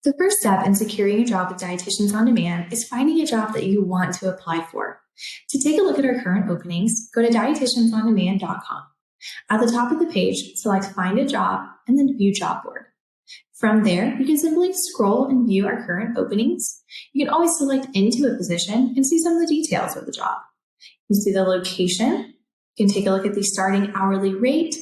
The first step in securing a job with Dietitians On Demand is finding a job that you want to apply for. To take a look at our current openings, go to dietitiansondemand.com. At the top of the page, select Find a Job and then View Job Board. From there, you can simply scroll and view our current openings. You can always select into a position and see some of the details of the job. You can see the location. You can take a look at the starting hourly rate.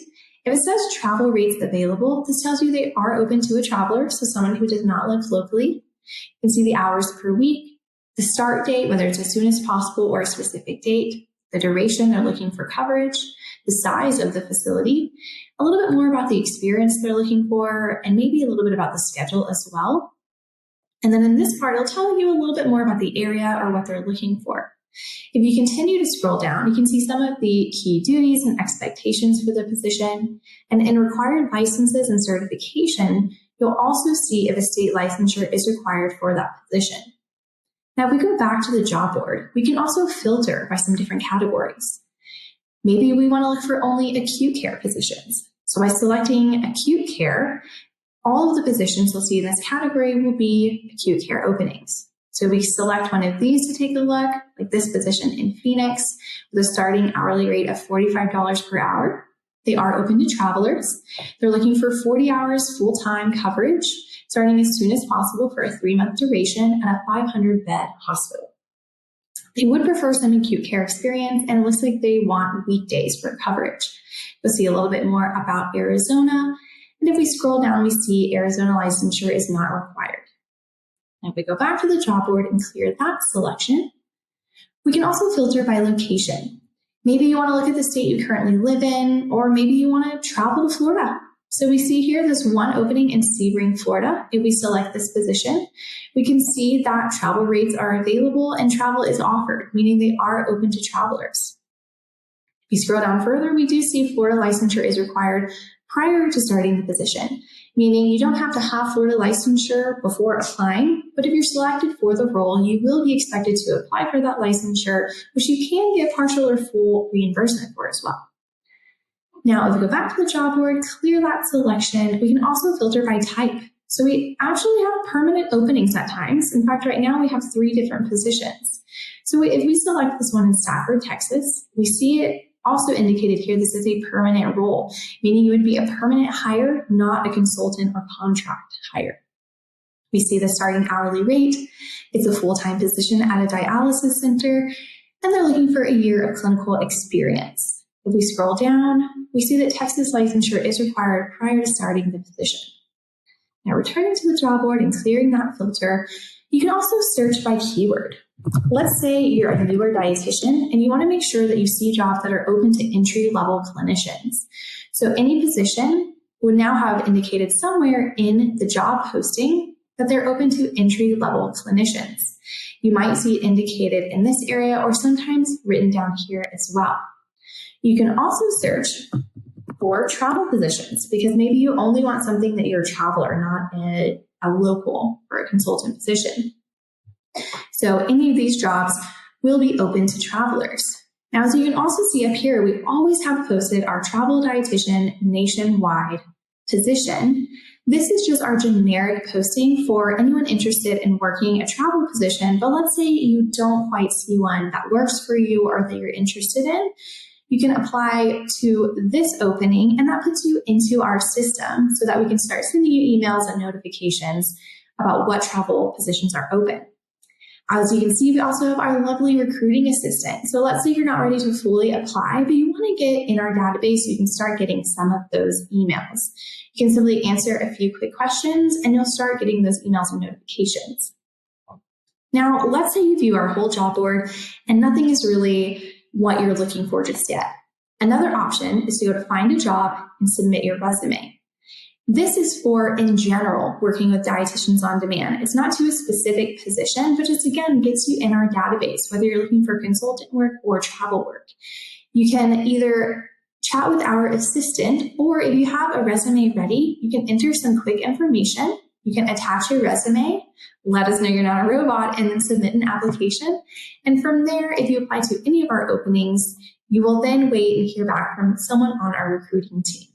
If it says travel rates available, this tells you they are open to a traveler, so someone who does not live locally. You can see the hours per week, the start date, whether it's as soon as possible or a specific date, the duration they're looking for coverage, the size of the facility, a little bit more about the experience they're looking for, and maybe a little bit about the schedule as well. And then in this part, it'll tell you a little bit more about the area or what they're looking for. If you continue to scroll down, you can see some of the key duties and expectations for the position. And in required licenses and certification, you'll also see if a state licensure is required for that position. Now, if we go back to the job board, we can also filter by some different categories. Maybe we want to look for only acute care positions. So by selecting acute care, all of the positions you'll see in this category will be acute care openings. So we select one of these to take a look, like this position in Phoenix, with a starting hourly rate of $45 per hour. They are open to travelers. They're looking for 40 hours full-time coverage, starting as soon as possible for a 3-month duration at a 500-bed hospital. They would prefer some acute care experience, and it looks like they want weekdays for coverage. You'll see a little bit more about Arizona, and if we scroll down, we see Arizona licensure is not required. Now, if we go back to the job board and clear that selection, we can also filter by location. Maybe you want to look at the state you currently live in, or maybe you want to travel to Florida. So we see here this one opening in Sebring, Florida. If we select this position, we can see that travel rates are available and travel is offered, meaning they are open to travelers. If we scroll down further, we do see Florida licensure is required prior to starting the position, meaning you don't have to have Florida licensure before applying, but if you're selected for the role, you will be expected to apply for that licensure, which you can get partial or full reimbursement for as well. Now, if we go back to the job board, clear that selection, we can also filter by type. So we actually have permanent openings at times. In fact, right now we have 3 different positions. So if we select this one in Stafford, Texas, we see it also indicated here this is a permanent role, meaning you would be a permanent hire, not a consultant or contract hire. We see the starting hourly rate. It's a full-time position at a dialysis center, and they're looking for a year of clinical experience. If we scroll down, we see that Texas licensure is required prior to starting the position. Now, returning to the job board and clearing that filter, you can also search by keyword. Let's say you're a newer dietitian and you want to make sure that you see jobs that are open to entry-level clinicians. So any position would now have indicated somewhere in the job posting that they're open to entry-level clinicians. You might see it indicated in this area or sometimes written down here as well. You can also search for travel positions because maybe you only want something that you're a traveler, not a local or a consultant position. So any of these jobs will be open to travelers. Now, as you can also see up here, we always have posted our travel dietitian nationwide position. This is just our generic posting for anyone interested in working a travel position, but let's say you don't quite see one that works for you or that you're interested in. You can apply to this opening, and that puts you into our system so that we can start sending you emails and notifications about what travel positions are open. As you can see, we also have our lovely recruiting assistant. So let's say you're not ready to fully apply, but you want to get in our database so you can start getting some of those emails. You can simply answer a few quick questions, and you'll start getting those emails and notifications. Now, let's say you view our whole job board, and nothing is really what you're looking for just yet. Another option is to go to Find a Job and submit your resume. This is for, in general, working with Dietitians On Demand. It's not to a specific position, but just, again, gets you in our database, whether you're looking for consultant work or travel work. You can either chat with our assistant, or if you have a resume ready, you can enter some quick information. You can attach your resume, let us know you're not a robot, and then submit an application. And from there, if you apply to any of our openings, you will then wait and hear back from someone on our recruiting team.